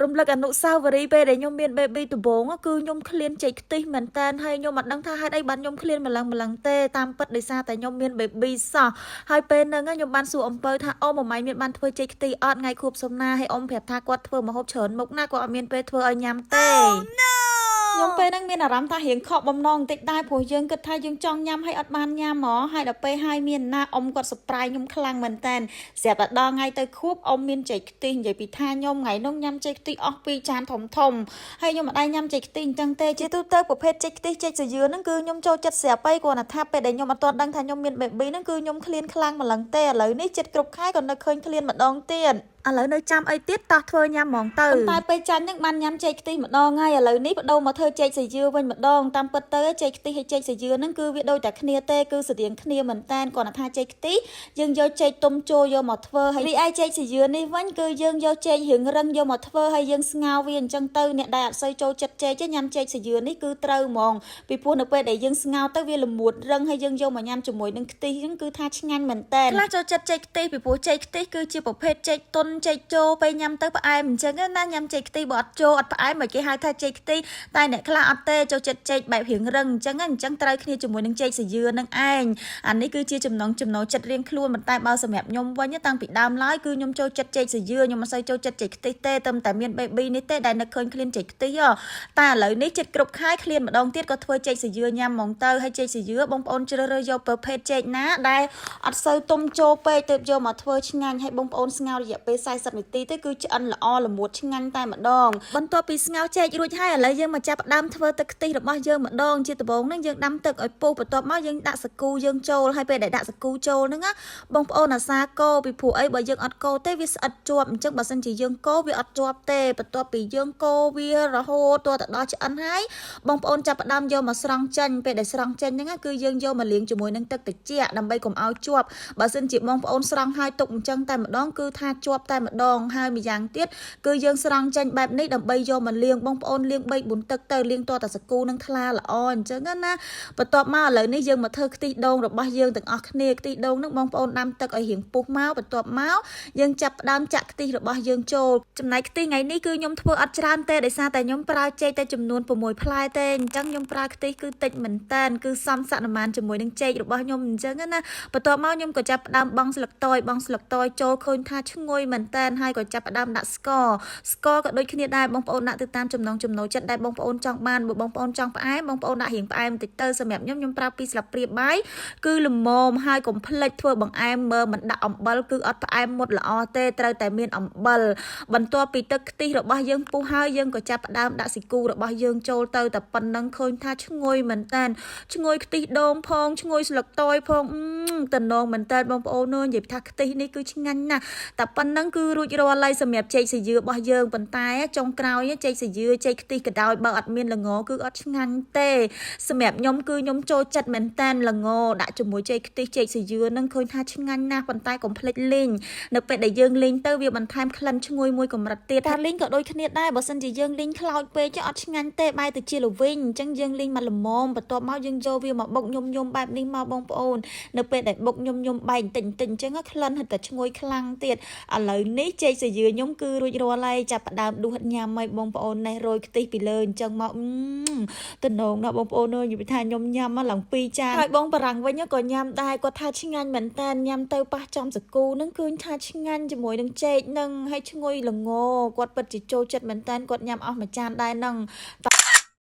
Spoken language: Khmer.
រំលឹកអនុស្សាវរីយ៍ពេលដែលខ្ញុំមាន baby ដំបូងគឺខ្ញុំឃ្លានចេកខ្ទិះមែនតើហើយខ្ញុំអត់ដឹងថាហេតុអីបានខ្ញុំឃ្លានម្លឹងទេតាមពិតដោយសារតែខ្ញុំមាន baby សោះហើយពេលហ្នឹងខ្ញុំបានសួរអំពៅថាអូម៉ាម៉ៃមានបានធ្វើចេកខ្ទិះអត់ថ្ងៃខួបសុំណាហើយអ៊ំប្រាប់ថាគាត់ធ្វើម្ហូបច្រើនមុខណាគាត់អត់មានពេលធ្វើឲ្យញ៉ាំទេខ្ញុំពេលហ្នឹងមានអារម្មណ៍ថារៀងខកបំណងបន្តិចដែរព្រោះយើងគិតថាយើងចង់ញ៉ាំហើយអត់បានញ៉ាំហ៎ហើយដល់ពេលហើយមានណាអ៊ំគាត់ surprise ខ្ញុំខ្លាំងមែនតើស្រាប់តែដល់ថ្ងៃទៅខួបអ៊ំមានចេកខ្ទិះនិយាយពីថាខ្ញុំថ្ងៃនោះញ៉ាំចេកខ្ទិះអស់2ចានធំហើយខ្ញុំមិនដែរញ៉ាំចេកខ្ទិះអញ្ចឹងទេជាទូទៅប្រភេទចេកខ្ទិះចេកសាយឿនហ្នឹងគឺខ្ញុំចូលចិត្តស្រាប់ហើយគ្រាន់តែថាពេលដែលខ្ញុំអត់ទាន់ដឹងថាខ្ញុំមាន baby ហ្នឹងគឺខ្ញុំឃ្លានខ្លាំងម្លឹងទេឥឡូវនេះចិត្តគ្រប់ខែក៏នៅឃើញឃ្លានម្ដងទៀតឥឡូវនៅចាំអីទៀតតោះធ្វើញ៉ាំហ្មងទៅតែពេលចាញ់ហ្នឹងបានញ៉ាំចេកខ្ទិះម្ដងហើយឥឡូវនេះបដូរមកធ្វើចេកសាយឿវិញម្ដងតាមពិតទៅចេកខ្ទិះហើយចេកសាយឿហ្នឹងគឺវាដូចតែគ្នាទេគឺស្រដៀងគ្នាមែនតើគ្រាន់តែថាចេកខ្ទិះយើងយកចេកទុំចូលយកមកធ្វើហើយរីឯចេកសាយឿននេះវិញគឺយើងយកចេករៀងរឹងយកមកធ្វើហើយយើងស្ងោរវាអញ្ចឹងទៅអ្នកដែលអត់សូវចូលចិត្តចេកទេញ៉ាំចេកសាយឿននេះគឺត្រូវហ្មងពីព្រោះនៅពេលដែលយើងស្ងោរទៅវាល្មួតរឹងហើយយើងយកមកញ៉ាំជាមួយនឹងខ្ទិះហ្នឹងគឺថាឆ្ងាញ់មែនតើខ្លះចូលចិត្តចេកខ្ទិះពីព្រោះចេកខ្ទិះគឺជាប្រភេទចេកទុនចេកចូលពេលញ៉ាំទៅផ្អែមអញ្ចឹងណាញ៉ាំចេកខ្ទិះបើអត់ចូលអត់ផ្អែមមកគេហៅថាចេកខ្ទិះតែអ្នកខ្លះអត់ទេចូលចិត្តចេកបែបរៀងរឹងអញ្ចឹងត្រូវគ្នាជាមួយនឹងចេកសាយឿននឹងឯងអានេះគឺជាចំណងចំណូលចិត្តរៀងខ្លួនប៉ុន្តែបើសម្រាប់ខ្ញុំវិញតាំងពីដើមឡើយគឺខ្ញុំចូលចិត្តចេកសាយឿនខ្ញុំមិនសូវចូលចិត្តចេកខ្ទិះទេតែមាន baby នេះទេដែលនឹកឃើញឃ្លានចេកខ្ទិះតែឥឡូវនេះចិត្តគ្រប់ខែឃ្លានម្ដងទៀតក៏ធ្វើចេកសាយឿនញ៉ាំហ្មងទៅហើយចេកសាយឿនបងប្អូនជ្រើសរើសយកប្រភេទចេកណាដែលអត់សូវទុំចូលពេកទើបយកមកធ្វើឆ្ងាញ់ហើយបងប្អូនស្ងោររយៈពេល40នាទីទៅគឺឆ្អិនល្អល្មួតឆ្ងាញ់តែម្ដងបន្ទាប់ពីស្ងោរចេករួចហើយឥឡូវយើងមកចាប់ផ្ដើមធ្វើទឹកខ្ទិះរបស់យើងម្ដងជាដំបូងហ្នឹងយើងដាំទឹកឲ្យពុះបន្ទាប់មកយើងដាក់សាគូយើងចូលហើយពេលដែលដាក់សាគូចូលហ្នឹងណាបងប្អូនអាសាកូពីព្រោះអីបើយើងអត់កូទេវាស្អិតជាប់អញ្ចឹងបើសិនជាយើងកូវាអត់ជាប់ទេបន្ទាប់ពីយើងកូវារហូតទាល់តែដល់ឆ្អិនហើយបងប្អូនចាប់ផ្ដើមយកមកស្រង់ចេញពេលដែលស្រង់ចេញហ្នឹងគឺយើងយកមកលាងជាមួយនឹងទឹកត្រជាក់ដើម្បីកុំឲ្យជាប់បើសិនជាបងប្អូនស្រង់ហើយទុកអញ្ចឹងតែម្ដងគឺថាជាប់តែម្ដងហើយម្យ៉ាងទៀតគឺយើងស្រង់ចេញបែបនេះដើម្បីយកមកលាងបងប្អូនលាង3 4ទឹកទៅលាងទាល់តែសាគូនឹងថ្លាល្អអញ្ចឹងណាបន្ទាប់មកឥឡូវនេះយើងមកធ្វើខ្ទិះដូងរបស់យើងទាំងអស់គ្នាខ្ទិះដូងហ្នឹងបងប្អូនដាំទឹកឲ្យរៀងពុះមកបន្ទាប់មកយើងចាប់ផ្ដើមចាក់ខ្ទិះរបស់យើងចូលចំណែកខ្ទិះថ្ងៃនេះគឺខ្ញុំធ្វើអត់ច្រើនទេដោយសារតែខ្ញុំប្រើចេកតែចំនួន6ផ្លែទេអញ្ចឹងខ្ញុំប្រើខ្ទិះគឺតិចមែនតើគឺសមសក្តិមានជាមួយនឹងចេករបស់ខ្ញុំអញ្ចឹងណាបន្ទាប់មកខ្ញុំក៏ចាប់ផ្ដើមបង់ស្លឹកតយចូលឃើញថាឈ្ងុយមែនតើហើយក៏ចាប់ផ្ដើមដាក់ស្ករក៏ដូចគ្នាដែរបងប្អូនដាក់ទៅតាមចំណង់ចំណូលចិត្តដែលបងប្អូនចង់បានបើបងប្អូនចង់ផ្អែមបងប្អូនដាក់រៀងផ្អែមបន្តិចទៅសម្រាប់ខ្ញុំប្រើ2ស្លាបព្រាបាយគឺល្មមហើយកុំភ្លេចធ្វើបង្អែមមើលមិនដាក់អំបិលគឺអត់ផ្អែមមុតល្អទេត្រូវតែមានអំបិលបន្ទាប់ពីទឹកខ្ទិះរបស់យើងពុះហើយយើងក៏ចាប់ផ្ដើមដាក់ស៊ីគូរបស់យើងចូលទៅតែប៉ុណ្ណឹងឃើញថាឈ្ងុយមែនតើឈ្ងុយខ្ទិះដូងផងឈ្ងុយស្លឹកតយផងតំណងមែនតើបងប្អូននិយាយថាខ្ទិះនេះគឺឆ្ងាញ់ណាស់តែប៉ុណ្ណឹងគឺរួចរាល់ហើយសម្រាប់ចេកសាយឿរបស់យើងប៉ុន្តែចុងក្រោយចេកសាយឿចេកខ្ទិះក៏ដោយបើអត់មានល្ងគឺអត់ឆ្ងាញ់ទេសម្រាប់ខ្ញុំគឺខ្ញុំចូលចិត្តមែនតើល្ងដាក់ជាមួយចេកខ្ទិះចេកសាយឿនឹងឃើញថាឆ្ងាញ់ណាស់ប៉ុន្តែកុំភ្លេចលីងនៅពេលដែលយើងលីងទៅវាបន្ថែមក្លិនឈ្ងុយមួយកម្រិតទៀតតែលីងក៏ដូចគ្នាដែរបើសិនជាយើងលីងខ្លោចពេកអត់ឆ្ងាញ់ទេបែរទៅជាល្វីងអញ្ចឹងយើងលីងមកល្មមបន្ទាប់មកយើងយកវាមកបុកញំបែបនេះមកបងប្អូននៅពេលដែលបុកញំបែកតិចអញ្ចឹងក្លិនហិតតែឈ្ងុយខ្លាំងទៀតឥឡូវនេះចេកសាយឿខ្ញុំគឺរួចរាល់ហើយចាប់ផ្ដើមដួសញ៉ាំហើយបងប្អូននេះរោយខ្ទិះពីលើអញ្ចឹងមកតំណងណាបងប្អូននិយាយថាខ្ញុំញ៉ាំមកឡើង2ចានហើយបងបារាំងវិញក៏ញ៉ាំដែរគាត់ថាឆ្ងាញ់មែនតើញ៉ាំទៅប៉ះចំសាគូនឹងឃើញថាឆ្ងាញ់ជាមួយនឹងចេកនឹងហើយឈ្ងុយល្ងគាត់ពិតជាចូលចិត្តមែនតើគាត់ញ៉ាំអស់មួយចានដែរនឹង